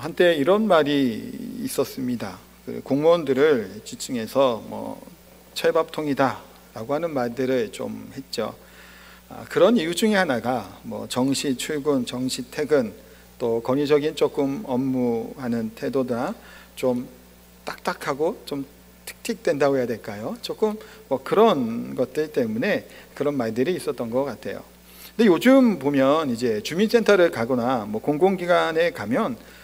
한때 이런 말이 있었습니다. 공무원들을 지칭해서 철밥통이다 라고 하는 말들을 좀 했죠. 그런 이유 중에 하나가 정시 출근, 정시 퇴근, 또 권위적인 조금 업무하는 태도나 좀 딱딱하고 좀 틱틱댄다고 해야 될까요? 조금 그런 것들 때문에 그런 말들이 있었던 것 같아요. 근데 요즘 보면 이제 주민센터를 가거나 공공기관에 가면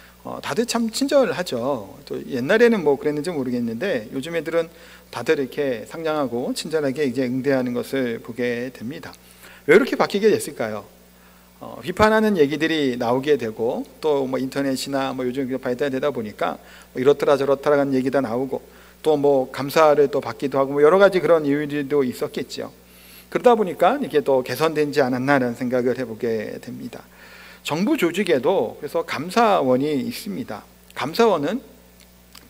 다들 참 친절하죠. 또 옛날에는 그랬는지 모르겠는데 요즘 애들은 다들 이렇게 상냥하고 친절하게 이제 응대하는 것을 보게 됩니다. 왜 이렇게 바뀌게 됐을까요? 비판하는 얘기들이 나오게 되고 또 인터넷이나 요즘 발달되다 보니까 이렇더라 저렇더라 하는 얘기도 나오고 또 감사를 또 받기도 하고 여러 가지 그런 이유들도 있었겠죠. 그러다 보니까 이게 또 개선되지 않았나라는 생각을 해보게 됩니다. 정부 조직에도 그래서 감사원이 있습니다. 감사원은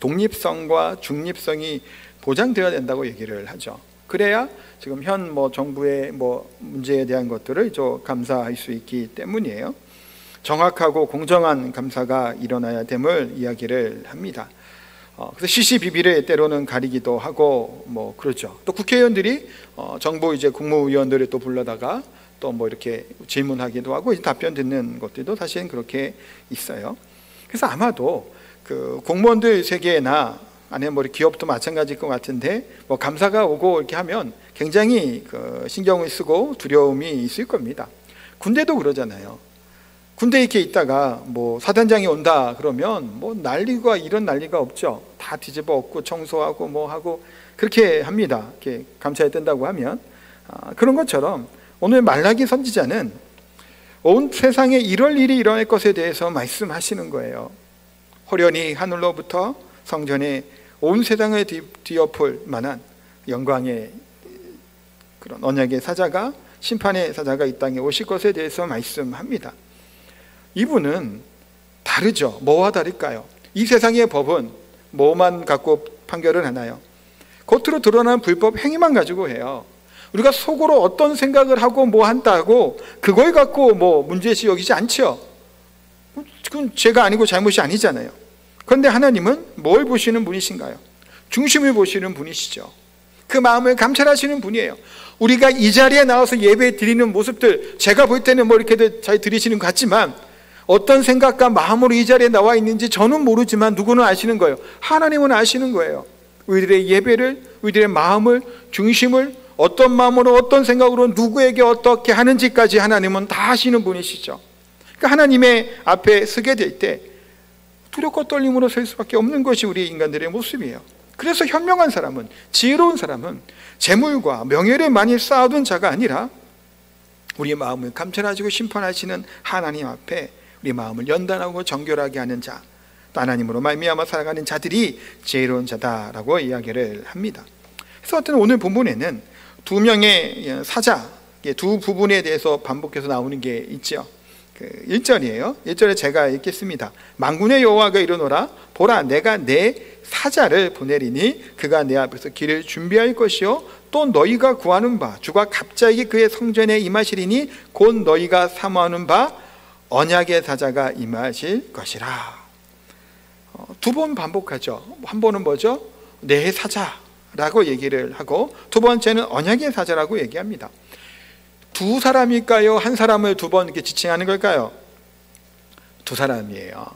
독립성과 중립성이 보장되어야 된다고 얘기를 하죠. 그래야 지금 현 정부의 문제에 대한 것들을 감사할 수 있기 때문이에요. 정확하고 공정한 감사가 일어나야 됨을 이야기를 합니다. 그래서 시시비비를 때로는 가리기도 하고 그러죠. 또 국회의원들이 정부 이제 국무위원들을 또 불러다가 또 이렇게 질문하기도 하고 답변 듣는 것들도 사실은 그렇게 있어요. 그래서 아마도 그 공무원들 세계나 아니면 기업도 마찬가지일 것 같은데 감사가 오고 이렇게 하면 굉장히 신경을 쓰고 두려움이 있을 겁니다. 군대도 그러잖아요. 군대 이렇게 있다가 사단장이 온다 그러면 난리가 이런 난리가 없죠. 다 뒤집어 엎고 청소하고 하고 그렇게 합니다. 이렇게 감사에 뜬다고 하면 그런 것처럼 오늘 말라기 선지자는 온 세상에 이럴 일이 일어날 것에 대해서 말씀하시는 거예요. 호련히 하늘로부터 성전에 온 세상을 뒤엎을 만한 영광의 그런 언약의 사자가 심판의 사자가 이 땅에 오실 것에 대해서 말씀합니다. 이분은 다르죠. 뭐와 다를까요? 이 세상의 법은 뭐만 갖고 판결을 하나요? 겉으로 드러나는 불법 행위만 가지고 해요. 우리가 속으로 어떤 생각을 하고 한다고 그걸 갖고 문제시 여기지 않죠. 그건 죄가 아니고 잘못이 아니잖아요. 그런데 하나님은 뭘 보시는 분이신가요? 중심을 보시는 분이시죠. 그 마음을 감찰하시는 분이에요. 우리가 이 자리에 나와서 예배 드리는 모습들 제가 볼 때는 이렇게들 잘 드리시는 것 같지만 어떤 생각과 마음으로 이 자리에 나와 있는지 저는 모르지만 누구는 아시는 거예요. 하나님은 아시는 거예요. 우리들의 예배를, 우리들의 마음을, 중심을 어떤 마음으로 어떤 생각으로 누구에게 어떻게 하는지까지 하나님은 다 아시는 분이시죠. 그러니까 하나님의 앞에 서게 될 때 두렵고 떨림으로 설 수밖에 없는 것이 우리 인간들의 모습이에요. 그래서 현명한 사람은, 지혜로운 사람은 재물과 명예를 많이 쌓아둔 자가 아니라 우리의 마음을 감찰하시고 심판하시는 하나님 앞에 우리 마음을 연단하고 정결하게 하는 자, 또 하나님으로 말미암아 살아가는 자들이 지혜로운 자다라고 이야기를 합니다. 그래서 어떤 오늘 본문에는 두 명의 사자, 두 부분에 대해서 반복해서 나오는 게 있죠. 1절이에요. 1절에 제가 읽겠습니다. 만군의 여호와가 이르노라 보라 내가 내 사자를 보내리니 그가 내 앞에서 길을 준비할 것이요 또 너희가 구하는 바 주가 갑자기 그의 성전에 임하시리니 곧 너희가 사모하는 바 언약의 사자가 임하실 것이라. 두 번 반복하죠. 한 번은 뭐죠? 내 사자라고 얘기를 하고 두 번째는 언약의 사자라고 얘기합니다. 두 사람일까요? 한 사람을 두 번 이렇게 지칭하는 걸까요? 두 사람이에요.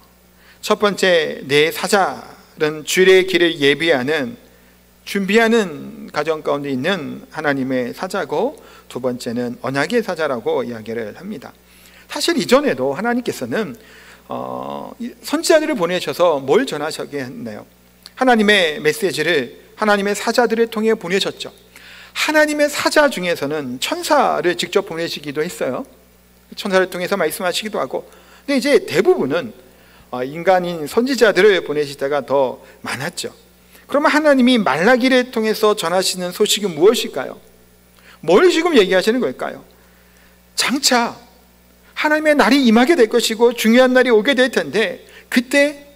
첫 번째 내 사자는 주의 길을 예비하는 준비하는 가정 가운데 있는 하나님의 사자고 두 번째는 언약의 사자라고 이야기를 합니다. 사실 이전에도 하나님께서는 선지자들을 보내셔서 뭘 전하시게 했나요? 하나님의 메시지를 하나님의 사자들을 통해 보내셨죠. 하나님의 사자 중에서는 천사를 직접 보내시기도 했어요. 천사를 통해서 말씀하시기도 하고. 근데 이제 대부분은 인간인 선지자들을 보내시다가 더 많았죠. 그러면 하나님이 말라기를 통해서 전하시는 소식은 무엇일까요? 뭘 지금 얘기하시는 걸까요? 장차 하나님의 날이 임하게 될 것이고 중요한 날이 오게 될 텐데 그때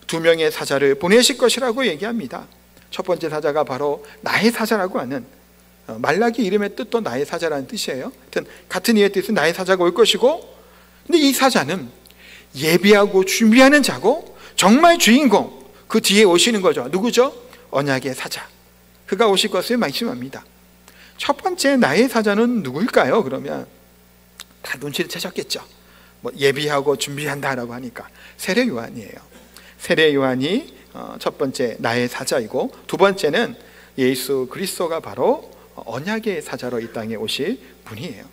두 명의 사자를 보내실 것이라고 얘기합니다. 첫 번째 사자가 바로 나의 사자라고 하는 말라기 이름의 뜻도 나의 사자라는 뜻이에요. 하여튼 같은 이의 뜻은 나의 사자가 올 것이고 근데 이 사자는 예비하고 준비하는 자고 정말 주인공, 그 뒤에 오시는 거죠. 누구죠? 언약의 사자, 그가 오실 것을 말씀합니다. 첫 번째 나의 사자는 누구일까요? 그러면 다 눈치를 채셨겠죠. 뭐 예비하고 준비한다라고 하니까 세례 요한이에요. 세례 요한이 첫 번째 나의 사자이고, 두 번째는 예수 그리스도가 바로 언약의 사자로 이 땅에 오실 분이에요.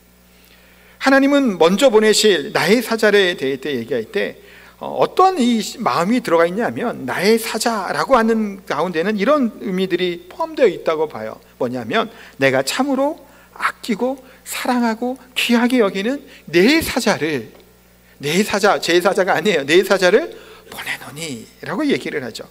하나님은 먼저 보내실 나의 사자에 대해 얘기할 때 어떤 이 마음이 들어가 있냐면, 나의 사자라고 하는 가운데는 이런 의미들이 포함되어 있다고 봐요. 뭐냐면 내가 참으로 아끼고 사랑하고 귀하게 여기는 내 사자를, 내 사자, 제 사자가 아니에요, 내 사자를 보내노니 라고 얘기를 하죠.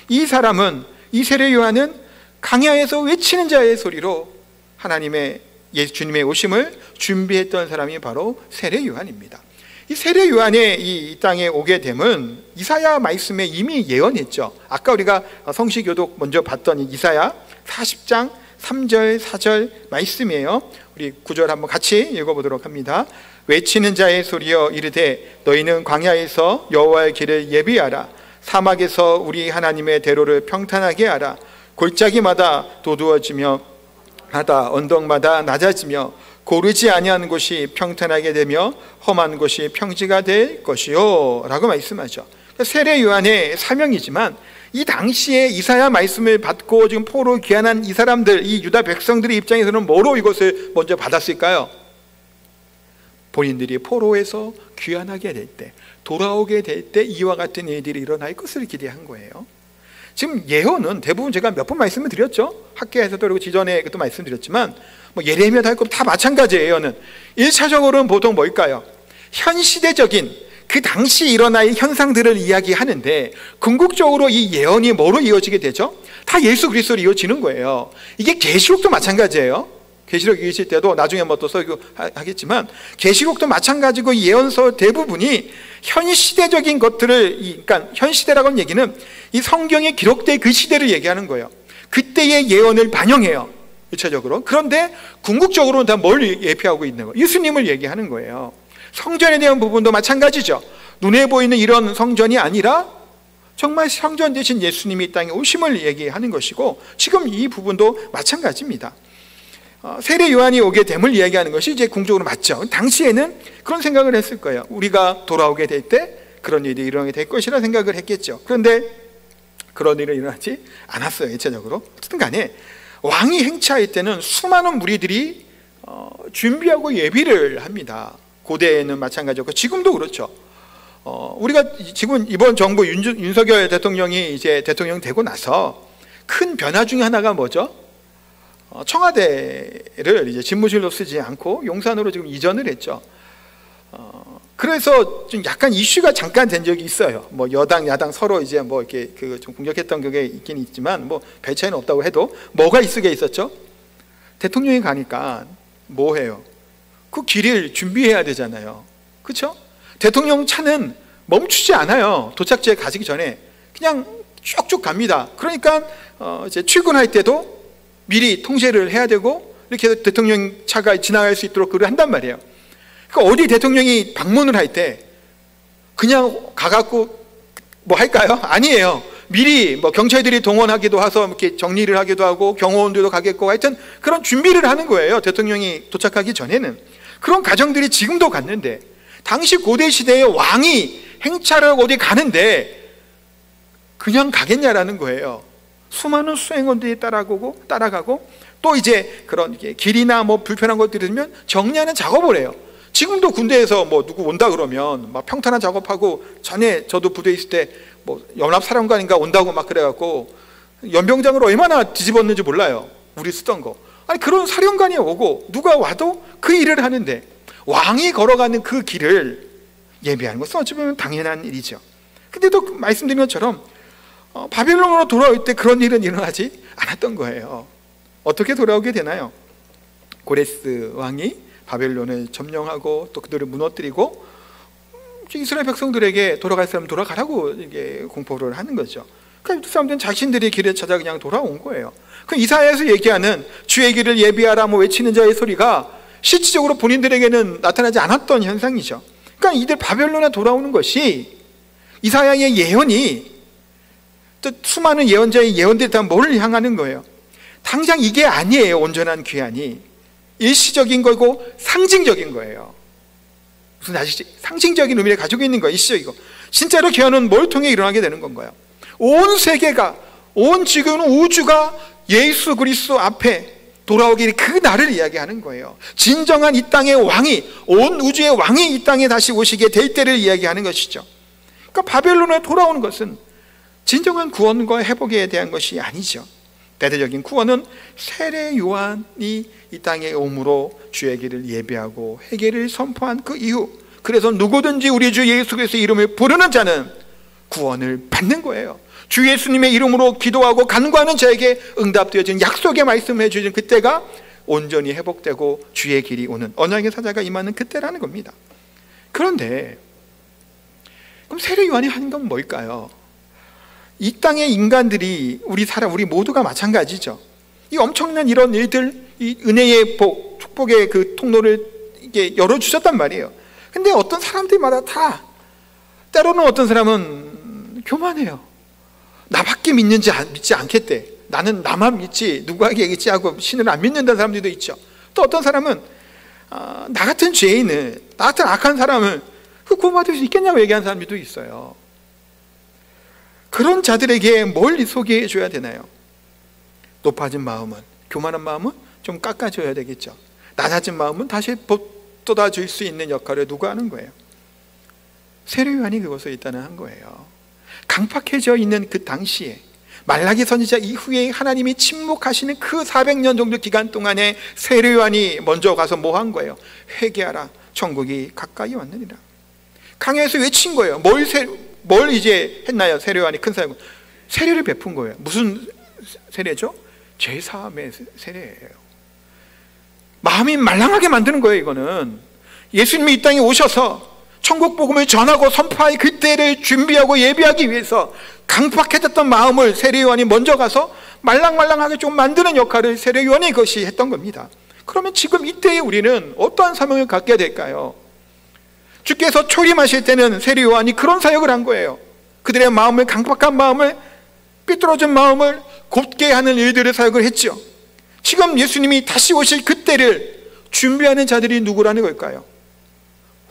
이 사람은, 이 세례 요한은 강야에서 외치는 자의 소리로 하나님의 예수님의 오심을 준비했던 사람이 바로 세례 요한입니다. 이 세례 요한이 이 땅에 오게 됨은 이사야 말씀에 이미 예언했죠. 아까 우리가 성시교독 먼저 봤던 이사야 40장 3절 4절 말씀이에요. 우리 9절 한번 같이 읽어보도록 합니다. 외치는 자의 소리여 이르되 너희는 광야에서 여호와의 길을 예비하라. 사막에서 우리 하나님의 대로를 평탄하게 하라. 골짜기마다 도두어지며 바다 언덕마다 낮아지며 고르지 아니한 곳이 평탄하게 되며 험한 곳이 평지가 될 것이요 라고 말씀하죠. 세례 요한의 사명이지만 이 당시에 이사야 말씀을 받고 지금 포로 귀환한 이 사람들, 이 유다 백성들의 입장에서는 뭐로 이것을 먼저 받았을까요? 본인들이 포로에서 귀환하게 될 때, 돌아오게 될 때 이와 같은 일들이 일어날 것을 기대한 거예요. 지금 예언은 대부분 제가 몇 번 말씀을 드렸죠. 학계에서도 그리고 지전에 또 말씀드렸지만 뭐 예레미야 다 마찬가지예요. 예언은 1차적으로는 보통 뭘까요? 현 시대적인 그 당시 일어날 현상들을 이야기하는데, 궁극적으로 이 예언이 뭐로 이어지게 되죠? 다 예수 그리스도로 이어지는 거예요. 이게 계시록도 마찬가지예요. 계시록 읽으실 때도 나중에 뭐 또 설교하겠지만 계시록도 마찬가지고, 예언서 대부분이 현 시대적인 것들을, 그러니까 현 시대라고 하는 얘기는 이 성경에 기록된 그 시대를 얘기하는 거예요. 그때의 예언을 반영해요, 1차적으로. 그런데 궁극적으로는 다 뭘 예표하고 있는 거예요? 예수님을 얘기하는 거예요. 성전에 대한 부분도 마찬가지죠. 눈에 보이는 이런 성전이 아니라 정말 성전 대신 예수님이 이 땅에 오심을 얘기하는 것이고, 지금 이 부분도 마찬가지입니다. 세례 요한이 오게 됨을 이야기하는 것이 이제 궁극적으로 맞죠. 당시에는 그런 생각을 했을 거예요. 우리가 돌아오게 될 때 그런 일이 일어나게 될 것이라 생각을 했겠죠. 그런데 그런 일은 일어나지 않았어요, 일차적으로. 어쨌든 간에 왕이 행차할 때는 수많은 무리들이 준비하고 예비를 합니다. 고대에는 마찬가지였고 지금도 그렇죠. 우리가 지금 이번 정부 윤석열 대통령이 이제 대통령 되고 나서 큰 변화 중에 하나가 뭐죠? 청와대를 이제 집무실로 쓰지 않고 용산으로 지금 이전을 했죠. 그래서 좀 약간 이슈가 잠깐 된 적이 있어요. 뭐 여당, 야당 서로 이제 뭐 이렇게 좀 공격했던 게 있긴 있지만 뭐 별 차이는 없다고 해도 뭐가 있게 있었죠? 대통령이 가니까 뭐 해요? 그 길을 준비해야 되잖아요. 그렇죠? 대통령 차는 멈추지 않아요. 도착지에 가기 전에 그냥 쭉쭉 갑니다. 그러니까 이제 출근할 때도 미리 통제를 해야 되고 이렇게 해서 대통령 차가 지나갈 수 있도록 그걸 한단 말이에요. 그러니까 어디 대통령이 방문을 할 때 그냥 가갖고 뭐 할까요? 아니에요. 미리 뭐 경찰들이 동원하기도 해서 이렇게 정리를 하기도 하고 경호원들도 가겠고 하여튼 그런 준비를 하는 거예요. 대통령이 도착하기 전에는. 그런 과정들이 지금도 갔는데, 당시 고대 시대의 왕이 행차를 하고 어디 가는데 그냥 가겠냐라는 거예요. 수많은 수행원들이 따라가고 또 이제 그런 길이나 뭐 불편한 것들이 있으면 정리하는 작업을 해요. 지금도 군대에서 뭐 누구 온다 그러면 막 평탄한 작업하고, 전에 저도 부대에 있을 때 뭐 연합사령관인가 온다고 막 그래갖고 연병장으로 얼마나 뒤집었는지 몰라요. 우리 쓰던 거. 아니 그런 사령관이 오고 누가 와도 그 일을 하는데, 왕이 걸어가는 그 길을 예비하는 것은 어찌 보면 당연한 일이죠. 근데 또 말씀드린 것처럼 바벨론으로 돌아올 때 그런 일은 일어나지 않았던 거예요. 어떻게 돌아오게 되나요? 고레스 왕이 바벨론을 점령하고 또 그들을 무너뜨리고 이스라엘 백성들에게 돌아갈 사람 돌아가라고 이게 공포를 하는 거죠. 그러니까 그 사람들은 자신들의 길을 찾아 그냥 돌아온 거예요. 그 이사야에서 얘기하는 주의 길을 예비하라 뭐 외치는 자의 소리가 실질적으로 본인들에게는 나타나지 않았던 현상이죠. 그러니까 이들 바벨론에 돌아오는 것이 이사야의 예언이, 또 수많은 예언자의 예언들이 다 뭘 향하는 거예요? 당장 이게 아니에요. 온전한 귀환이 일시적인 거고 상징적인 거예요. 무슨 아직 상징적인 의미를 가지고 있는 거예요. 일시적이고. 진짜로 귀환은 뭘 통해 일어나게 되는 건가요? 온 세계가, 온 지금 우주가 예수 그리스도 앞에 돌아오기, 그 날을 이야기하는 거예요. 진정한 이 땅의 왕이, 온 우주의 왕이 이 땅에 다시 오시게 될 때를 이야기하는 것이죠. 그러니까 바벨론에 돌아오는 것은 진정한 구원과 회복에 대한 것이 아니죠. 대대적인 구원은 세례 요한이 이 땅에 오므로 주의 길을 예배하고 회개를 선포한 그 이후, 그래서 누구든지 우리 주 예수 그리스도의 이름을 부르는 자는 구원을 받는 거예요. 주 예수님의 이름으로 기도하고 간구하는 자에게 응답되어진 약속의 말씀을 해주신 그때가 온전히 회복되고 주의 길이 오는 언약의 사자가 임하는 그때라는 겁니다. 그런데 그럼 세례 요한이 하는 건 뭘까요? 이 땅의 인간들이, 우리 모두가 마찬가지죠. 이 엄청난 이런 일들, 이 은혜의 복, 축복의 그 통로를 이게 열어주셨단 말이에요. 근데 어떤 사람들마다 다, 때로는 어떤 사람은 교만해요. 나밖에 믿지 않겠대. 나는 나만 믿지 누구에게 얘기지 하고 신을 안 믿는다는 사람들도 있죠. 또 어떤 사람은 나 같은 죄인을, 나 같은 악한 사람을 구원받을 수 있겠냐고 얘기하는 사람들도 있어요. 그런 자들에게 뭘 소개해 줘야 되나요? 높아진 마음은, 교만한 마음은 좀 깎아줘야 되겠죠. 낮아진 마음은 다시 돋아줄 수 있는 역할을 누가 하는 거예요? 세례 요한이 그것을 일단은 한 거예요. 강팍해져 있는 그 당시에, 말라기 선지자 이후에 하나님이 침묵하시는 그 400년 정도 기간 동안에 세례 요한이 먼저 가서 뭐 한 거예요? 회개하라, 천국이 가까이 왔느니라. 강에서 외친 거예요. 뭘 이제 했나요? 세례 요한이 큰 사역, 세례를 베푼 거예요. 무슨 세례죠? 죄사함의 세례예요. 마음이 말랑하게 만드는 거예요. 이거는 예수님이 이 땅에 오셔서 천국 복음을 전하고 선포할 그때를 준비하고 예비하기 위해서 강팍해졌던 마음을 세례 요한이 먼저 가서 말랑말랑하게 좀 만드는 역할을 세례 요한이 그것이 했던 겁니다. 그러면 지금 이때에 우리는 어떠한 사명을 갖게 될까요? 주께서 초림하실 때는 세례 요한이 그런 사역을 한 거예요. 그들의 마음을, 강팍한 마음을, 삐뚤어진 마음을 곱게 하는 일들을 사역을 했죠. 지금 예수님이 다시 오실 그때를 준비하는 자들이 누구라는 걸까요?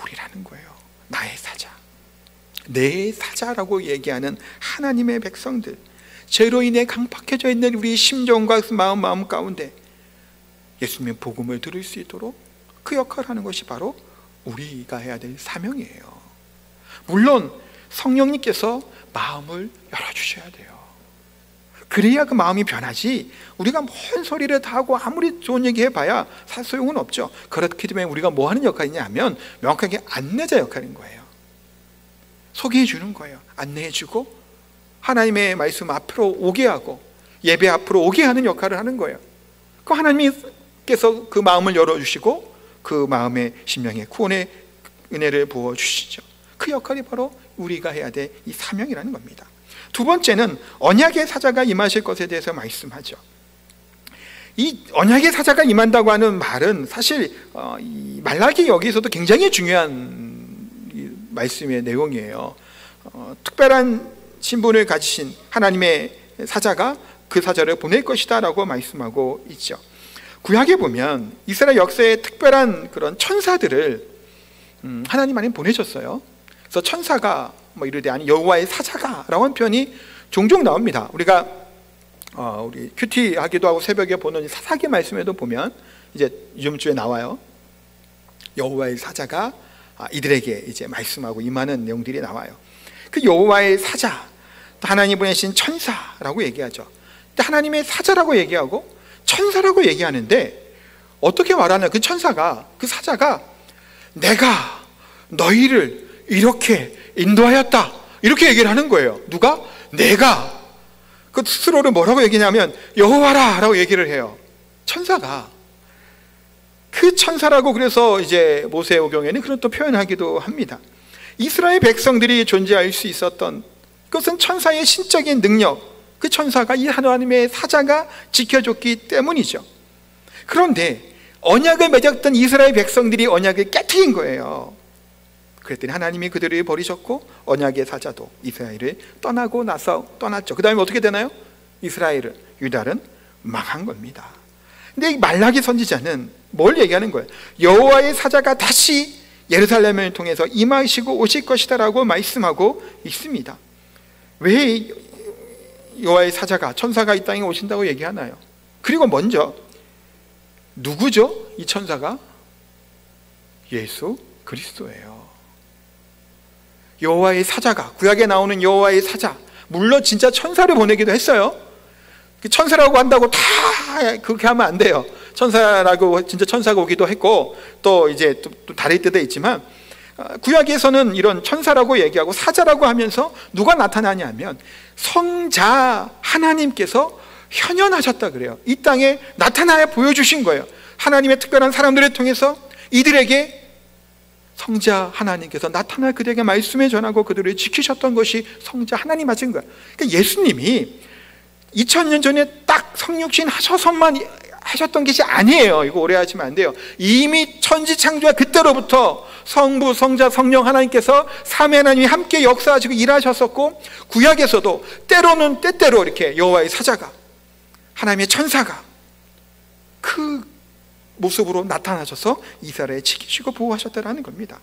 우리라는 거예요. 나의 사자, 내 사자라고 얘기하는 하나님의 백성들, 죄로 인해 강팍해져 있는 우리 심정과 마음 가운데 예수님의 복음을 들을 수 있도록 그 역할을 하는 것이 바로 우리가 해야 될 사명이에요. 물론 성령님께서 마음을 열어주셔야 돼요. 그래야 그 마음이 변하지, 우리가 뭔 소리를 다 하고 아무리 좋은 얘기 해봐야 소용은 없죠. 그렇기 때문에 우리가 뭐 하는 역할이냐 하면 명확하게 안내자 역할인 거예요. 소개해 주는 거예요. 안내해 주고 하나님의 말씀 앞으로 오게 하고 예배 앞으로 오게 하는 역할을 하는 거예요. 그 하나님께서 그 마음을 열어주시고 그 마음의 심령에 구원의 은혜를 부어주시죠. 그 역할이 바로 우리가 해야 될 이 사명이라는 겁니다. 두 번째는 언약의 사자가 임하실 것에 대해서 말씀하죠. 이 언약의 사자가 임한다고 하는 말은 사실 이 말라기 여기서도 굉장히 중요한 말씀의 내용이에요. 특별한 신분을 가지신 하나님의 사자가 그 사자를 보낼 것이다 라고 말씀하고 있죠. 구약에 보면 이스라엘 역사에 특별한 그런 천사들을 하나님 안에 보내셨어요. 그래서 천사가 뭐 이르되 아니 여호와의 사자가 라고 하는 표현이 종종 나옵니다. 우리가 우리 큐티 하기도 하고 새벽에 보는 사사기 말씀에도 보면 이제 이번 주에 나와요. 여호와의 사자가 이들에게 이제 말씀하고 임하는 내용들이 나와요. 그 여호와의 사자, 하나님 보내신 천사라고 얘기하죠. 하나님의 사자라고 얘기하고 천사라고 얘기하는데 어떻게 말하냐? 그 천사가, 그 사자가 내가 너희를 이렇게 인도하였다 이렇게 얘기를 하는 거예요. 누가? 내가. 그 스스로를 뭐라고 얘기냐면 여호와라 라고 얘기를 해요. 천사가. 그 천사라고 그래서 이제 모세오경에는 그런 또 표현하기도 합니다. 이스라엘 백성들이 존재할 수 있었던 그것은 천사의 신적인 능력, 그 천사가 이 하나님의 사자가 지켜줬기 때문이죠. 그런데 언약을 맺었던 이스라엘 백성들이 언약을 깨트린 거예요. 그랬더니 하나님이 그들을 버리셨고 언약의 사자도 이스라엘을 떠났죠. 그 다음에 어떻게 되나요? 이스라엘은, 유다는 망한 겁니다. 근데 이 말라기 선지자는 뭘 얘기하는 거예요? 여호와의 사자가 다시 예루살렘을 통해서 임하시고 오실 것이다 라고 말씀하고 있습니다. 왜 여호와의 사자가, 천사가 이 땅에 오신다고 얘기하나요? 그리고 먼저 누구죠? 이 천사가 예수 그리스도예요. 여호와의 사자가, 구약에 나오는 여호와의 사자, 물론 진짜 천사를 보내기도 했어요. 천사라고 한다고 다 그렇게 하면 안 돼요. 천사라고 진짜 천사가 오기도 했고, 또 이제 또 다를 때도 있지만, 구약에서는 이런 천사라고 얘기하고 사자라고 하면서 누가 나타나냐면 성자 하나님께서 현현하셨다 그래요. 이 땅에 나타나야 보여주신 거예요. 하나님의 특별한 사람들을 통해서 이들에게 성자 하나님께서 나타나 그들에게 말씀을 전하고 그들을 지키셨던 것이 성자 하나님 하신 거예요. 그러니까 예수님이 2000년 전에 딱 성육신 하셔서만 하셨던 것이 아니에요. 이거 오래 하시면 안 돼요. 이미 천지창조와 그때로부터 성부, 성자, 성령 하나님께서 삼위 하나님이 함께 역사하시고 일하셨었고, 구약에서도 때로는 때때로 이렇게 여호와의 사자가, 하나님의 천사가 그 모습으로 나타나셔서 이스라엘을 지키시고 보호하셨다는 겁니다.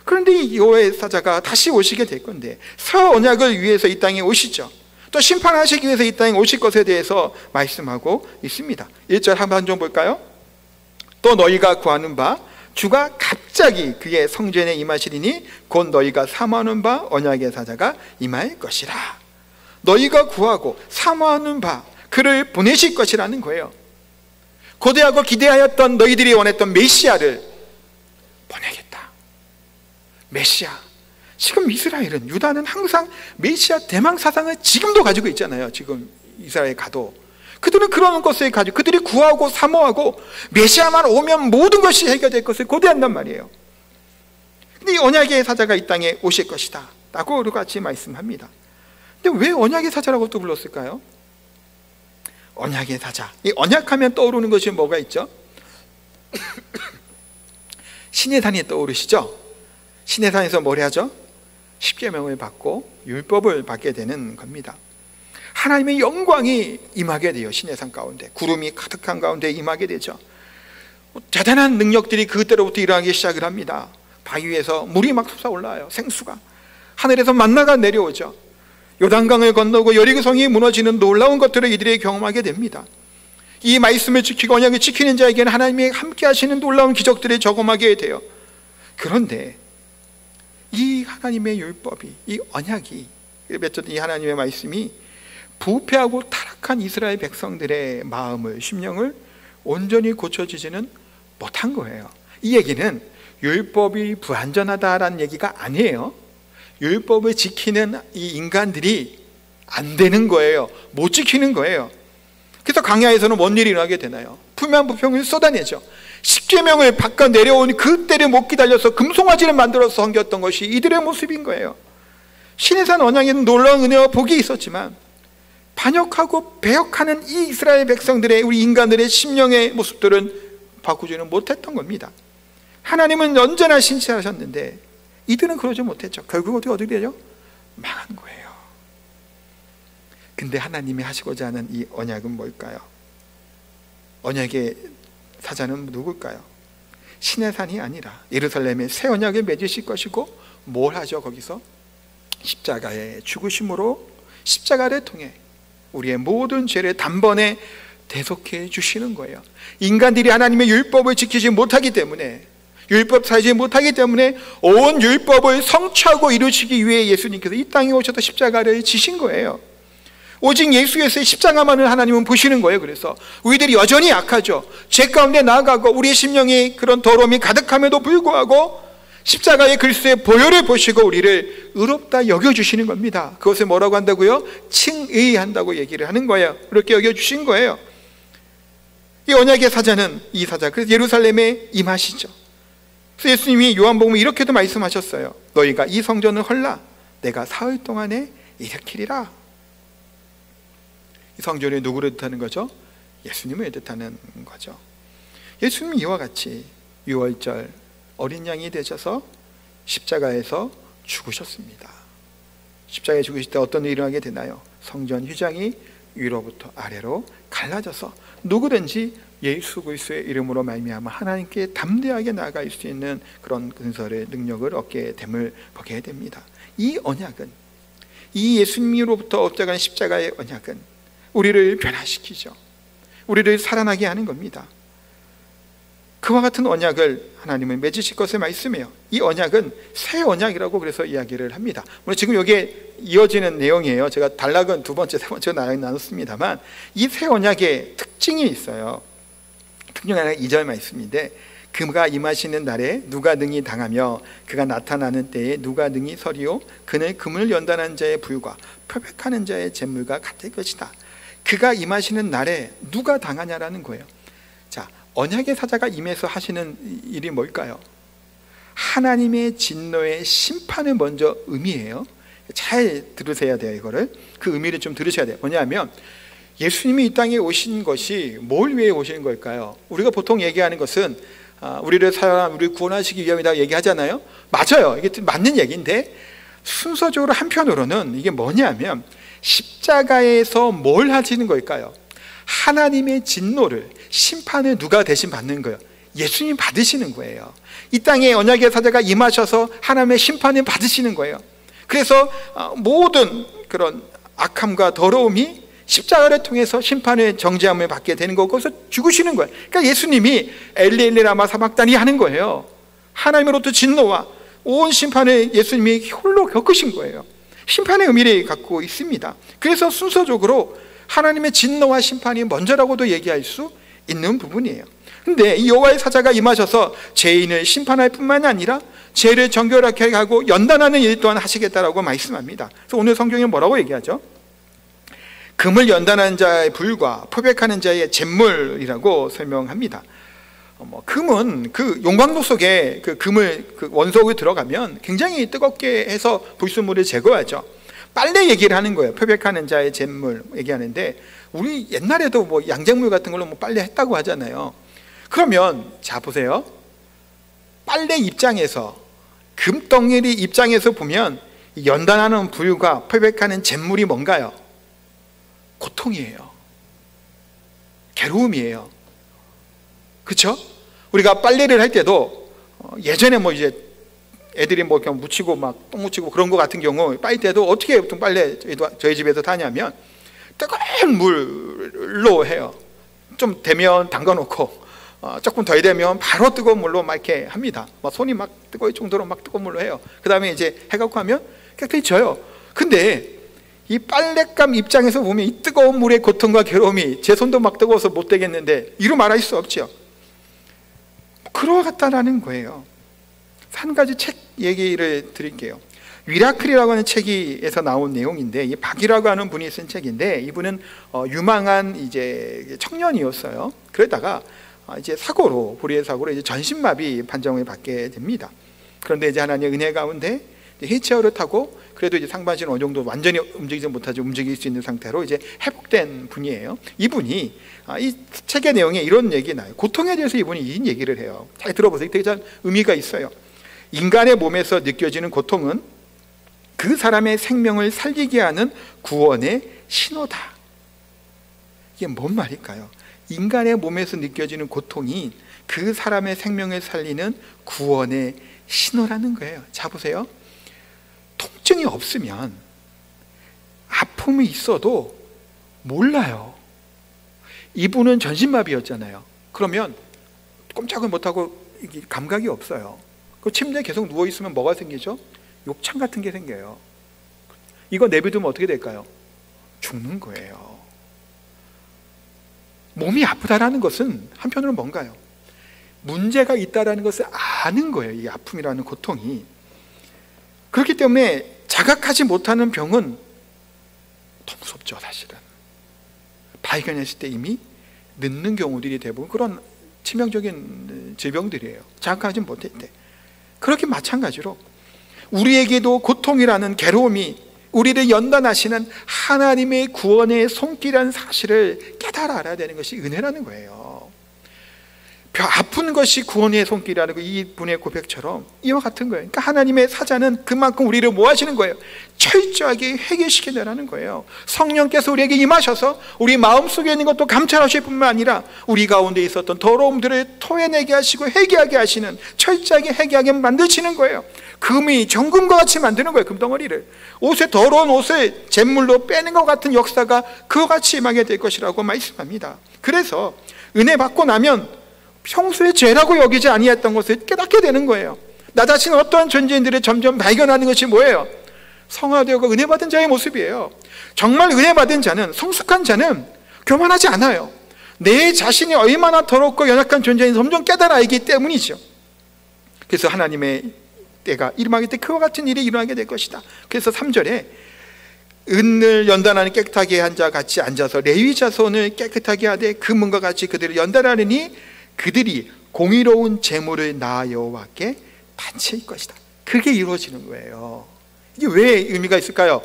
그런데 이 여호와의 사자가 다시 오시게 될 건데, 새 언약을 위해서 이 땅에 오시죠. 또 심판하시기 위해서 이 땅에 오실 것에 대해서 말씀하고 있습니다. 1절 한번 좀 볼까요? 또 너희가 구하는 바 주가 갑자기 그의 성전에 임하시리니 곧 너희가 사모하는 바 언약의 사자가 임할 것이라. 너희가 구하고 사모하는 바 그를 보내실 것이라는 거예요. 고대하고 기대하였던 너희들이 원했던 메시아를 보내겠다. 메시아. 지금 이스라엘은, 유다는 항상 메시아 대망 사상을 지금도 가지고 있잖아요. 지금 이스라엘 가도 그들은 그런 것을 가지고, 그들이 구하고 사모하고 메시아만 오면 모든 것이 해결될 것을 고대한단 말이에요. 근데 이 언약의 사자가 이 땅에 오실 것이다 라고 같이 말씀합니다. 근데 왜 언약의 사자라고 또 불렀을까요? 언약의 사자, 이 언약하면 떠오르는 것이 뭐가 있죠? 시내산이 떠오르시죠? 시내산에서 뭘 하죠? 십계명을 받고 율법을 받게 되는 겁니다. 하나님의 영광이 임하게 돼요. 시내산 가운데 구름이 가득한 가운데 임하게 되죠. 대단한 능력들이 그때로부터 일어나기 시작을 합니다. 바위 위에서 물이 막 솟아올라요. 생수가 하늘에서 만나가 내려오죠. 요단강을 건너고 여리고성이 무너지는 놀라운 것들을 이들이 경험하게 됩니다. 이 말씀을 지키고 언약을 지키는 자에게는 하나님이 함께 하시는 놀라운 기적들을 경험하게 돼요. 그런데 이 하나님의 율법이, 이 언약이, 맺었던 이 하나님의 말씀이 부패하고 타락한 이스라엘 백성들의 마음을, 심령을 온전히 고쳐지지는 못한 거예요. 이 얘기는 율법이 불완전하다라는 얘기가 아니에요. 율법을 지키는 이 인간들이 안 되는 거예요. 못 지키는 거예요. 그래서 광야에서는 뭔 일이 일어나게 되나요? 불만불평을 쏟아내죠. 십계명을 바꿔 내려오니 그때를 못 기다려서 금송아지를 만들어서 섬겼던 것이 이들의 모습인 거예요. 시내산 언약에는 놀라운 은혜와 복이 있었지만 반역하고 배역하는 이 이스라엘 백성들의, 우리 인간들의 심령의 모습들은 바꾸지는 못했던 겁니다. 하나님은 언제나 신실하셨는데 이들은 그러지 못했죠. 결국 어떻게 되죠? 망한 거예요. 근데 하나님이 하시고자 하는 이 언약은 뭘까요? 언약의 사자는 누굴까요? 시내산이 아니라 예루살렘의 새 언약을 맺으실 것이고, 뭘 하죠? 거기서 십자가의 죽으심으로, 십자가를 통해 우리의 모든 죄를 단번에 대속해 주시는 거예요. 인간들이 하나님의 율법을 지키지 못하기 때문에, 율법 살지 못하기 때문에 온 율법을 성취하고 이루시기 위해 예수님께서 이 땅에 오셔서 십자가를 지신 거예요. 오직 예수의 십자가만을 하나님은 보시는 거예요. 그래서 우리들이 여전히 약하죠. 죄 가운데 나아가고 우리의 심령이 그런 더러움이 가득함에도 불구하고 십자가의 그리스도의 보혈을 보시고 우리를 의롭다 여겨주시는 겁니다. 그것을 뭐라고 한다고요? 칭의한다고 얘기를 하는 거예요. 그렇게 여겨주신 거예요. 이 언약의 사자는 이 사자, 그래서 예루살렘에 임하시죠. 그래서 예수님이 요한복음에 이렇게도 말씀하셨어요. 너희가 이 성전을 헐라 내가 사흘 동안에 일으키리라. 이 성전이 누구를 뜻하는 거죠? 예수님을 뜻하는 거죠. 예수님이 이와 같이 6월절 어린 양이 되셔서 십자가에서 죽으셨습니다. 십자가에 죽으실 때 어떤 일이 일어나게 되나요? 성전 휘장이 위로부터 아래로 갈라져서 누구든지 예수 그리스도의 이름으로 말미암아 하나님께 담대하게 나아갈 수 있는 그런 근설의 능력을 얻게 됨을 보게 됩니다. 이 언약은, 이 예수님으로부터 얻어가는 십자가의 언약은 우리를 변화시키죠. 우리를 살아나게 하는 겁니다. 그와 같은 언약을 하나님은 맺으실 것을 말씀해요. 이 언약은 새 언약이라고 그래서 이야기를 합니다. 물론 지금 여기에 이어지는 내용이에요. 제가 단락은 두 번째, 세 번째 나눴습니다만 이 새 언약의 특징이 있어요. 특징이 하나 2절 말씀인데, 그가 임하시는 날에 누가 능히 당하며 그가 나타나는 때에 누가 능히 서리요, 그는 금을 연단한 자의 불과 표백하는 자의 재물과 같을 것이다. 그가 임하시는 날에 누가 당하냐라는 거예요. 자, 언약의 사자가 임해서 하시는 일이 뭘까요? 하나님의 진노의 심판을 먼저 의미해요. 잘 들으셔야 돼요. 이거를, 그 의미를 좀 들으셔야 돼요. 뭐냐면 예수님이 이 땅에 오신 것이 뭘 위해 오신 걸까요? 우리가 보통 얘기하는 것은 우리를 우리를 구원하시기 위함이다 얘기하잖아요. 맞아요. 이게 맞는 얘기인데 순서적으로 한편으로는 이게 뭐냐면 십자가에서 뭘 하시는 걸까요? 하나님의 진노를, 심판을 누가 대신 받는 거예요? 예수님 받으시는 거예요. 이 땅에 언약의 사자가 임하셔서 하나님의 심판을 받으시는 거예요. 그래서 모든 그런 악함과 더러움이 십자가를 통해서 심판의 정죄함을 받게 되는 거고, 거기서 죽으시는 거예요. 그러니까 예수님이 엘리 라마 사박다니 하는 거예요. 하나님으로부터 진노와 온 심판을 예수님이 홀로 겪으신 거예요. 심판의 의미를 갖고 있습니다. 그래서 순서적으로 하나님의 진노와 심판이 먼저라고도 얘기할 수 있는 부분이에요. 근데 이 여호와의 사자가 임하셔서 죄인을 심판할 뿐만이 아니라 죄를 정결하게 하고 연단하는 일 또한 하시겠다라고 말씀합니다. 그래서 오늘 성경에 뭐라고 얘기하죠? 금을 연단하는 자의 불과 표백하는 자의 잿물이라고 설명합니다. 금은 그 용광로 속에 그 금을, 그 원석을 들어가면 굉장히 뜨겁게 해서 불순물을 제거하죠. 빨래 얘기를 하는 거예요. 표백하는 자의 잿물 얘기하는데, 우리 옛날에도 뭐 양잿물 같은 걸로 뭐 빨래 했다고 하잖아요. 그러면 자 보세요. 빨래 입장에서, 금덩어리 입장에서 보면 연단하는 불과 표백하는 잿물이 뭔가요? 고통이에요. 괴로움이에요. 그렇죠? 우리가 빨래를 할 때도 예전에 뭐 이제 애들이 뭐 그냥 묻히고 막 똥 묻히고 그런 거 같은 경우 빨 때도 어떻게 보통 빨래 저희 집에서 하냐면 뜨거운 물로 해요. 좀 되면 담가 놓고 조금 덜 되면 바로 뜨거운 물로 막 이렇게 합니다. 막 손이 막 뜨거울 정도로 막 뜨거운 물로 해요. 그 다음에 이제 해갖고 하면 깨끗이 져요. 근데 이 빨랫감 입장에서 보면 이 뜨거운 물의 고통과 괴로움이, 제 손도 막 뜨거워서 못 되겠는데 이루 말할 수 없죠. 그러갔다라는 거예요. 한 가지 책 얘기를 드릴게요. 위라클이라고 하는 책에서 나온 내용인데, 이 박이라고 하는 분이 쓴 책인데, 이분은 유망한 이제 청년이었어요. 그러다가 이제 불의의 사고로 이제 전신마비 판정을 받게 됩니다. 그런데 이제 하나님의 은혜 가운데 휠체어를 타고 그래도 이제 상반신은 어느 정도 완전히 움직이지 못하지 움직일 수 있는 상태로 이제 회복된 분이에요. 이분이 이 책의 내용에 이런 얘기 나요. 고통에 대해서 이분이 이 얘기를 해요. 잘 들어보세요. 되게 잘 의미가 있어요. 인간의 몸에서 느껴지는 고통은 그 사람의 생명을 살리게 하는 구원의 신호다. 이게 뭔 말일까요? 인간의 몸에서 느껴지는 고통이 그 사람의 생명을 살리는 구원의 신호라는 거예요. 자 보세요. 통증이 없으면, 아픔이 있어도 몰라요. 이분은 전신마비였잖아요. 그러면 꼼짝을 못하고 이게 감각이 없어요. 그 침대에 계속 누워있으면 뭐가 생기죠? 욕창 같은 게 생겨요. 이거 내비두면 어떻게 될까요? 죽는 거예요. 몸이 아프다라는 것은 한편으로는 뭔가요? 문제가 있다라는 것을 아는 거예요. 이 아픔이라는 고통이. 그렇기 때문에 자각하지 못하는 병은 더 무섭죠. 사실은 발견했을 때 이미 늦는 경우들이 대부분 그런 치명적인 질병들이에요. 자각하지 못할 때. 그렇게 마찬가지로 우리에게도 고통이라는 괴로움이 우리를 연단하시는 하나님의 구원의 손길이라는 사실을 깨달아 알아야 되는 것이 은혜라는 거예요. 그 아픈 것이 구원의 손길이라는 이 분의 고백처럼 이와 같은 거예요. 그러니까 하나님의 사자는 그만큼 우리를 뭐 하시는 거예요? 철저하게 회개시키려는 거예요. 성령께서 우리에게 임하셔서 우리 마음속에 있는 것도 감찰하실 뿐만 아니라 우리 가운데 있었던 더러움들을 토해내게 하시고 회개하게 하시는, 철저하게 회개하게 만드시는 거예요. 금이 정금과 같이 만드는 거예요. 금덩어리를, 옷에 더러운 옷을 잿물로 빼는 것 같은 역사가 그와 같이 임하게 될 것이라고 말씀합니다. 그래서 은혜 받고 나면 평소에 죄라고 여기지 아니했던 것을 깨닫게 되는 거예요. 나 자신은 어떠한 존재인들을 점점 발견하는 것이 뭐예요? 성화되고 은혜 받은 자의 모습이에요. 정말 은혜 받은 자는, 성숙한 자는 교만하지 않아요. 내 자신이 얼마나 더럽고 연약한 존재인지 점점 깨달아 알기 때문이죠. 그래서 하나님의 때가 임하게 때 그와 같은 일이 일어나게 될 것이다. 그래서 3절에 은을 연단하는 깨끗하게 한 자 같이 앉아서 레위 자손을 깨끗하게 하되 금은과 같이 그들을 연단하느니 그들이 공의로운 제물을 나 여호와께 바칠 것이다. 그게 이루어지는 거예요. 이게 왜 의미가 있을까요?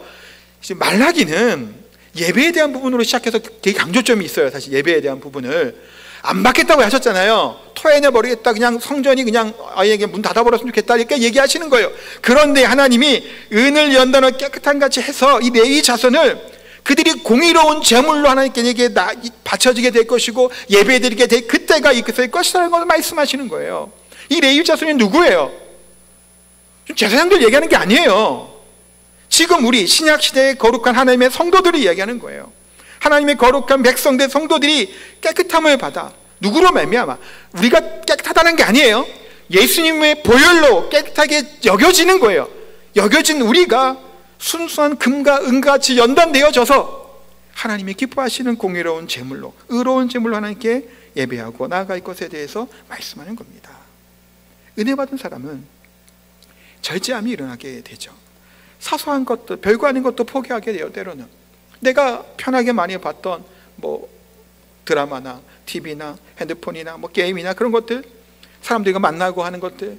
말라기는 예배에 대한 부분으로 시작해서 되게 강조점이 있어요. 사실 예배에 대한 부분을 안 받겠다고 하셨잖아요. 토해내 버리겠다, 그냥 성전이 그냥 아이에게 문 닫아버렸으면 좋겠다 이렇게 얘기하시는 거예요. 그런데 하나님이 은을 연단을 깨끗한 같이 해서 이 레위 자손을 그들이 공의로운 제물로 하나님께 바쳐지게 될 것이고 예배드리게 될 그때가 있을 것이라는 것을 말씀하시는 거예요. 이 레위 자손이 누구예요? 제사장들 얘기하는 게 아니에요. 지금 우리 신약시대의 거룩한 하나님의 성도들을 이야기하는 거예요. 하나님의 거룩한 백성들, 성도들이 깨끗함을 받아 누구로 말미암아? 우리가 깨끗하다는 게 아니에요. 예수님의 보혈로 깨끗하게 여겨지는 거예요. 여겨진 우리가 순수한 금과 은과 같이 연단되어져서 하나님이 기뻐하시는 공의로운 제물로, 의로운 제물로 하나님께 예배하고 나아갈 것에 대해서 말씀하는 겁니다. 은혜 받은 사람은 절제함이 일어나게 되죠. 사소한 것도, 별거 아닌 것도 포기하게 돼요. 때로는 내가 편하게 많이 봤던 드라마나 TV나 핸드폰이나 게임이나 그런 것들, 사람들과 만나고 하는 것들,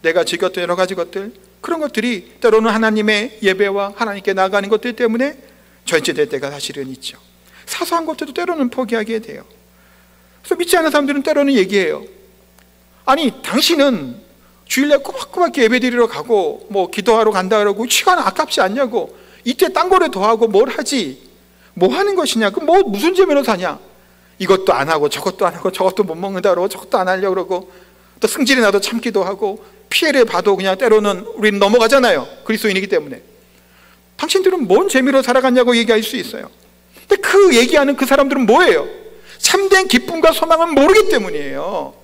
내가 즐겼던 여러 가지 것들, 그런 것들이 때로는 하나님의 예배와 하나님께 나아가는 것들 때문에 절제될 때가 사실은 있죠. 사소한 것들도 때로는 포기하게 돼요. 그래서 믿지 않는 사람들은 때로는 얘기해요. 아니 당신은 주일날 꼬박꼬박 예배드리러 가고 기도하러 간다 그러고 시간 아깝지 않냐고, 이때 딴 거를 더 하고 뭘 하지, 뭐 하는 것이냐, 무슨 재미로 사냐, 이것도 안 하고 저것도 안 하고 저것도 못 먹는다 그러고 저것도 안 하려고 그러고, 또 승질이 나도 참기도 하고 피해를 봐도 그냥 때로는 우리는 넘어가잖아요. 그리스도인이기 때문에. 당신들은 뭔 재미로 살아갔냐고 얘기할 수 있어요. 근데 그 얘기하는 그 사람들은 뭐예요? 참된 기쁨과 소망을 모르기 때문이에요.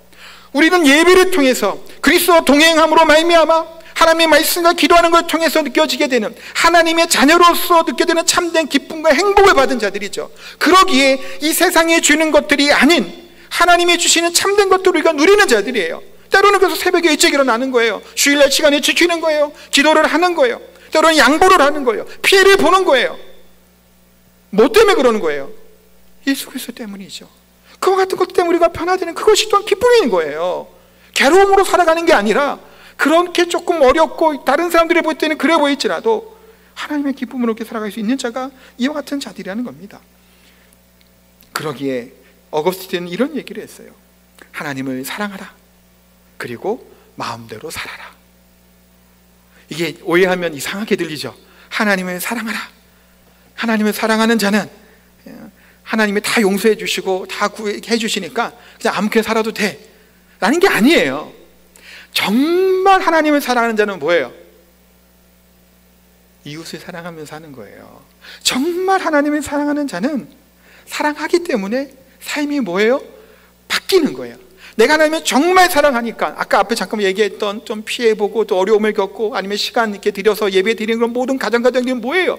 우리는 예배를 통해서 그리스도와 동행함으로 말미암아 하나님의 말씀과 기도하는 걸 통해서 느껴지게 되는, 하나님의 자녀로서 느껴지게 되는 참된 기쁨과 행복을 받은 자들이죠. 그러기에 이 세상에 주는 것들이 아닌 하나님이 주시는 참된 것들을 우리가 누리는 자들이에요. 때로는 그래서 새벽에 일찍 일어나는 거예요. 주일날 시간을 지키는 거예요. 기도를 하는 거예요. 때로는 양보를 하는 거예요. 피해를 보는 거예요. 뭐 때문에 그러는 거예요? 예수 그리스도 때문이죠. 그와 같은 것 때문에 우리가 변화되는 그것이 또한 기쁨인 거예요. 괴로움으로 살아가는 게 아니라 그렇게 조금 어렵고 다른 사람들이 볼 때는 그래 보일지라도 하나님의 기쁨으로 이렇게 살아갈 수 있는 자가 이와 같은 자들이라는 겁니다. 그러기에 어거스틴은 이런 얘기를 했어요. 하나님을 사랑하라. 그리고 마음대로 살아라. 이게 오해하면 이상하게 들리죠. 하나님을 사랑하라. 하나님을 사랑하는 자는 하나님이 다 용서해 주시고 다 구해 주시니까 그냥 아무렇게 살아도 돼 라는 게 아니에요. 정말 하나님을 사랑하는 자는 뭐예요? 이웃을 사랑하면서 사는 거예요. 정말 하나님을 사랑하는 자는 사랑하기 때문에 삶이 뭐예요? 바뀌는 거예요. 내가 하나님을 정말 사랑하니까, 아까 앞에 잠깐 얘기했던 좀 피해보고 또 어려움을 겪고 아니면 시간 이렇게 들여서 예배 드리는 그런 모든 가정들이 뭐예요?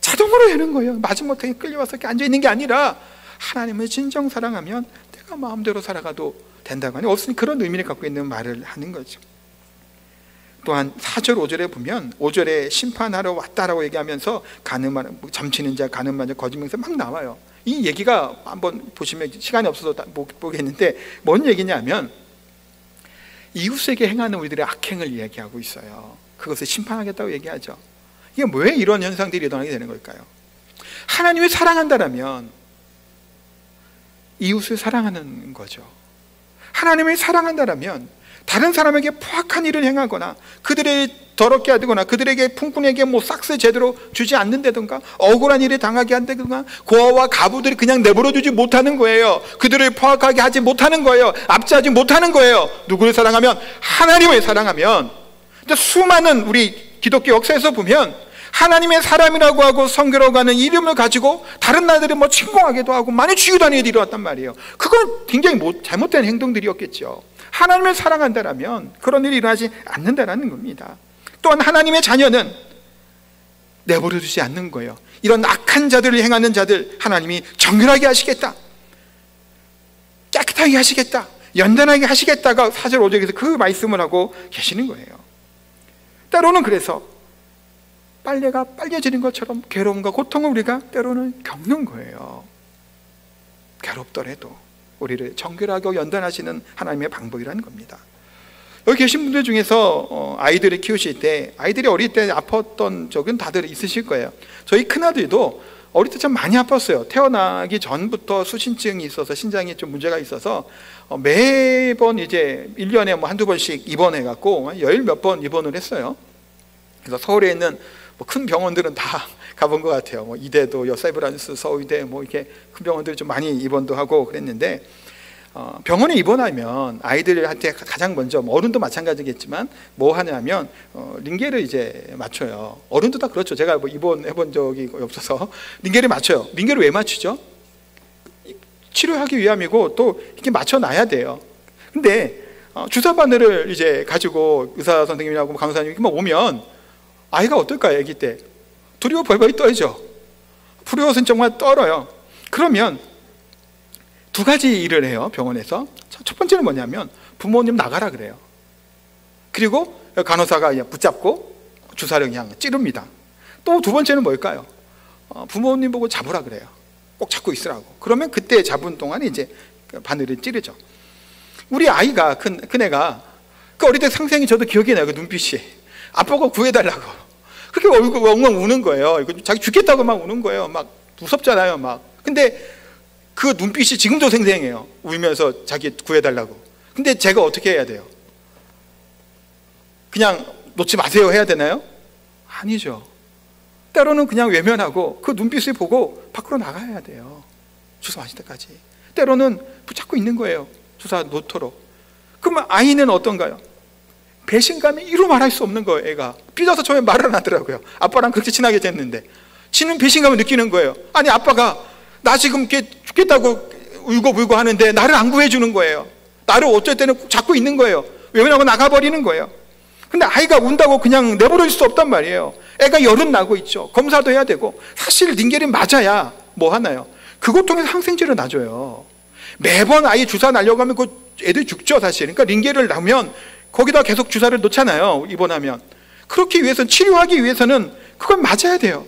자동으로 되는 거예요. 마지못해 끌려와서 이렇게 앉아있는 게 아니라 하나님을 진정 사랑하면 내가 마음대로 살아가도 된다고 하니 없으니 그런 의미를 갖고 있는 말을 하는 거죠. 또한 4절 5절에 보면 5절에 심판하러 왔다라고 얘기하면서 가늠하는, 점치는 자, 가늠하는 자, 거짓말서 막 나와요. 이 얘기가 한번 보시면 시간이 없어서 못 보겠는데 뭔 얘기냐면 이웃에게 행하는 우리들의 악행을 이야기하고 있어요. 그것을 심판하겠다고 얘기하죠. 이게 왜 이런 현상들이 일어나게 되는 걸까요? 하나님을 사랑한다라면 이웃을 사랑하는 거죠. 하나님을 사랑한다라면 다른 사람에게 포악한 일을 행하거나 그들을 더럽게 하거나 그들에게 품꾼에게 싹스 제대로 주지 않는다든가 억울한 일을 당하게 한다든가 고아와 가부들이 그냥 내버려 두지 못하는 거예요. 그들을 포악하게 하지 못하는 거예요. 압제하지 못하는 거예요. 누구를 사랑하면? 하나님을 사랑하면. 근데 수많은 우리 기독교 역사에서 보면 하나님의 사람이라고 하고 성교라고 하는 이름을 가지고 다른 나라들이 침공하기도 하고 많이 죽이도 하는 일이 일어났단 말이에요. 그건 굉장히 잘못된 행동들이었겠죠. 하나님을 사랑한다라면 그런 일이 일어나지 않는다라는 겁니다. 또한 하나님의 자녀는 내버려 두지 않는 거예요. 이런 악한 자들을 행하는 자들 하나님이 정결하게 하시겠다, 깨끗하게 하시겠다, 연단하게 하시겠다가 4절 5절에서 그 말씀을 하고 계시는 거예요. 때로는 그래서 빨래가 빨개지는 것처럼 괴로움과 고통을 우리가 때로는 겪는 거예요. 괴롭더라도 우리를 정결하게 연단하시는 하나님의 방법이라는 겁니다. 여기 계신 분들 중에서 아이들을 키우실 때 아이들이 어릴 때 아팠던 적은 다들 있으실 거예요. 저희 큰아들도 어릴 때 참 많이 아팠어요. 태어나기 전부터 수신증이 있어서 신장에 좀 문제가 있어서 매번 이제 1년에 한두 번씩 입원해갖고 열 몇 번 입원을 했어요. 그래서 서울에 있는 큰 병원들은 다 가본 것 같아요. 이대도, 세브란스, 서울대 이렇게 큰 병원들 좀 많이 입원도 하고 그랬는데 병원에 입원하면 아이들한테 가장 먼저 어른도 마찬가지겠지만 뭐 하냐면 링겔을 이제 맞춰요. 어른도 다 그렇죠. 제가 입원해 본 적이 없어서 링겔을 맞춰요. 링겔을 왜 맞추죠? 치료하기 위함이고 또 이렇게 맞춰놔야 돼요. 근데 주사 바늘을 이제 가지고 의사 선생님이라고 간호사님이 오면 아이가 어떨까요? 아기 때 두려워 벌벌 떨죠. 두려워서는 정말 떨어요. 그러면 두 가지 일을 해요. 병원에서. 첫 번째는 뭐냐면 부모님 나가라 그래요. 그리고 간호사가 그냥 붙잡고 주사를 그냥 찌릅니다. 또 두 번째는 뭘까요? 부모님 보고 잡으라 그래요. 꼭 잡고 있으라고. 그러면 그때 잡은 동안에 이제 바늘을 찌르죠. 우리 아이가 큰애가 그 어릴 때 상생이 저도 기억이 나요. 그 눈빛이 아빠가 구해달라고 그렇게 엉엉 우는 거예요. 자기 죽겠다고 막 우는 거예요. 막 무섭잖아요. 막 근데 그 눈빛이 지금도 생생해요. 울면서 자기 구해달라고. 근데 제가 어떻게 해야 돼요? 그냥 놓지 마세요 해야 되나요? 아니죠. 때로는 그냥 외면하고 그 눈빛을 보고 밖으로 나가야 돼요. 주사 맞을 때까지. 때로는 붙잡고 있는 거예요. 주사 놓도록. 그러면 아이는 어떤가요? 배신감이 이루 말할 수 없는 거예요. 애가 삐져서 처음에 말을 안 하더라고요. 아빠랑 그렇게 친하게 됐는데 지는 배신감을 느끼는 거예요. 아니 아빠가 나 지금 이렇게 죽겠다고 울고 하는데 나를 안 구해주는 거예요. 나를 어쩔 때는 잡고 있는 거예요. 외면하고 나가버리는 거예요. 근데 아이가 운다고 그냥 내버려둘 수 없단 말이에요. 애가 열은 나고 있죠. 검사도 해야 되고. 사실 링겔이 맞아야 뭐 하나요? 그것 통해서 항생제를 놔줘요. 매번 아이 주사 날려고 하면 그 애들 죽죠 사실. 그러니까 링겔을 놔면 거기다 계속 주사를 놓잖아요. 입원하면. 그렇기 위해서는, 치료하기 위해서는 그걸 맞아야 돼요.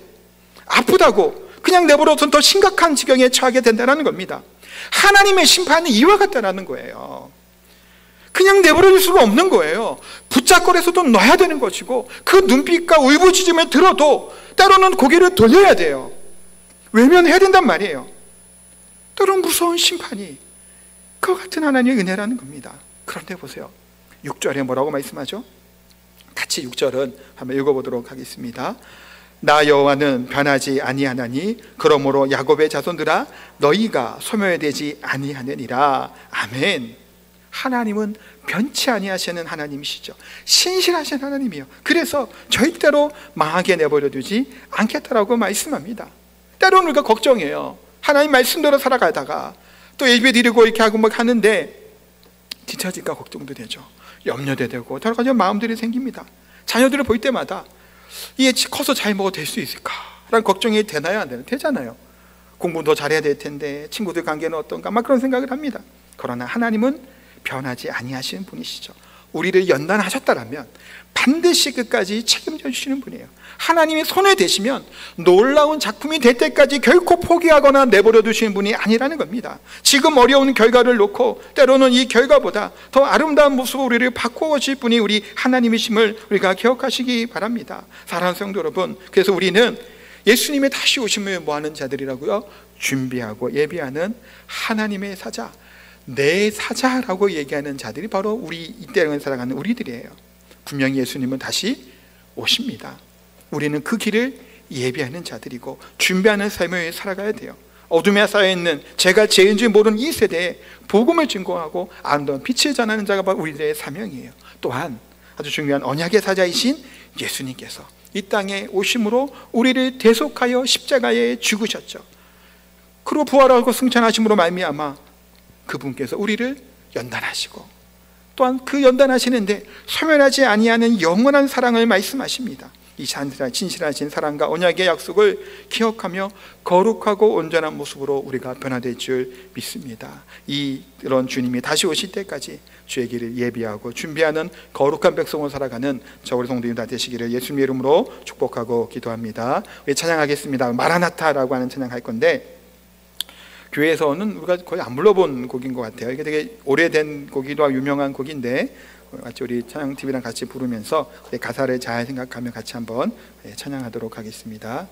아프다고 그냥 내버려둬서 더 심각한 지경에 처하게 된다는 겁니다. 하나님의 심판이 이와 같다는 거예요. 그냥 내버려둘 수가 없는 거예요. 붙잡고라서도 놔야 되는 것이고 그 눈빛과 울부짖음을 들어도 때로는 고개를 돌려야 돼요. 외면해야 된단 말이에요. 때로는 무서운 심판이 그와 같은 하나님의 은혜라는 겁니다. 그런데 보세요. 6절에 뭐라고 말씀하죠? 같이 6절은 한번 읽어보도록 하겠습니다. 나 여호와는 변하지 아니하나니 그러므로 야곱의 자손들아 너희가 소멸되지 아니하느니라. 아멘. 하나님은 변치 아니하시는 하나님이시죠. 신실하신 하나님이요. 그래서 절대로 망하게 내버려두지 않겠다라고 말씀합니다. 때로는 우리가 걱정해요. 하나님 말씀대로 살아가다가 또 예배 드리고 이렇게 하고 막 하는데 뒤처질까 걱정도 되죠. 염려도 되고 여러 가지 마음들이 생깁니다. 자녀들을 볼 때마다 이게 커서 잘 먹어도 될 수 있을까라는 걱정이 되나요? 안 되나요? 되잖아요. 공부 더 잘해야 될 텐데 친구들 관계는 어떤가 막 그런 생각을 합니다. 그러나 하나님은 변하지 아니하시는 분이시죠. 우리를 연단하셨다라면 반드시 끝까지 책임져 주시는 분이에요. 하나님의 손에 대시면 놀라운 작품이 될 때까지 결코 포기하거나 내버려 두시는 분이 아니라는 겁니다. 지금 어려운 결과를 놓고 때로는 이 결과보다 더 아름다운 모습으로 우리를 바꾸실 분이 우리 하나님이심을 우리가 기억하시기 바랍니다. 사랑하는 성도 여러분, 그래서 우리는 예수님의 다시 오심을 뭐하는 자들이라고요? 준비하고 예비하는 하나님의 사자, 내 사자라고 얘기하는 자들이 바로 우리 이 땅을 살아가는 우리들이에요. 분명히 예수님은 다시 오십니다. 우리는 그 길을 예비하는 자들이고 준비하는 삶을 살아가야 돼요. 어둠에 쌓여있는 죄가 죄인지 모르는 이 세대에 복음을 증거하고 아름다운 빛을 전하는 자가 바로 우리들의 사명이에요. 또한 아주 중요한 언약의 사자이신 예수님께서 이 땅에 오심으로 우리를 대속하여 십자가에 죽으셨죠. 그리고 부활하고 승천하심으로 말미암아 그분께서 우리를 연단하시고 또한 그 연단하시는데 소멸하지 아니하는 영원한 사랑을 말씀하십니다. 이 진실하신 사랑과 언약의 약속을 기억하며 거룩하고 온전한 모습으로 우리가 변화될 줄 믿습니다. 이런 주님이 다시 오실 때까지 주의 길을 예비하고 준비하는 거룩한 백성으로 살아가는 저 우리 성도님 다 되시기를 예수님의 이름으로 축복하고 기도합니다. 우리 찬양하겠습니다. 마라나타라고 하는 찬양할 건데, 교회에서는 우리가 거의 안 불러본 곡인 것 같아요. 이게 되게 오래된 곡이기도 하고 유명한 곡인데 같이 우리 찬양TV랑 같이 부르면서 가사를 잘 생각하며 같이 한번 찬양하도록 하겠습니다.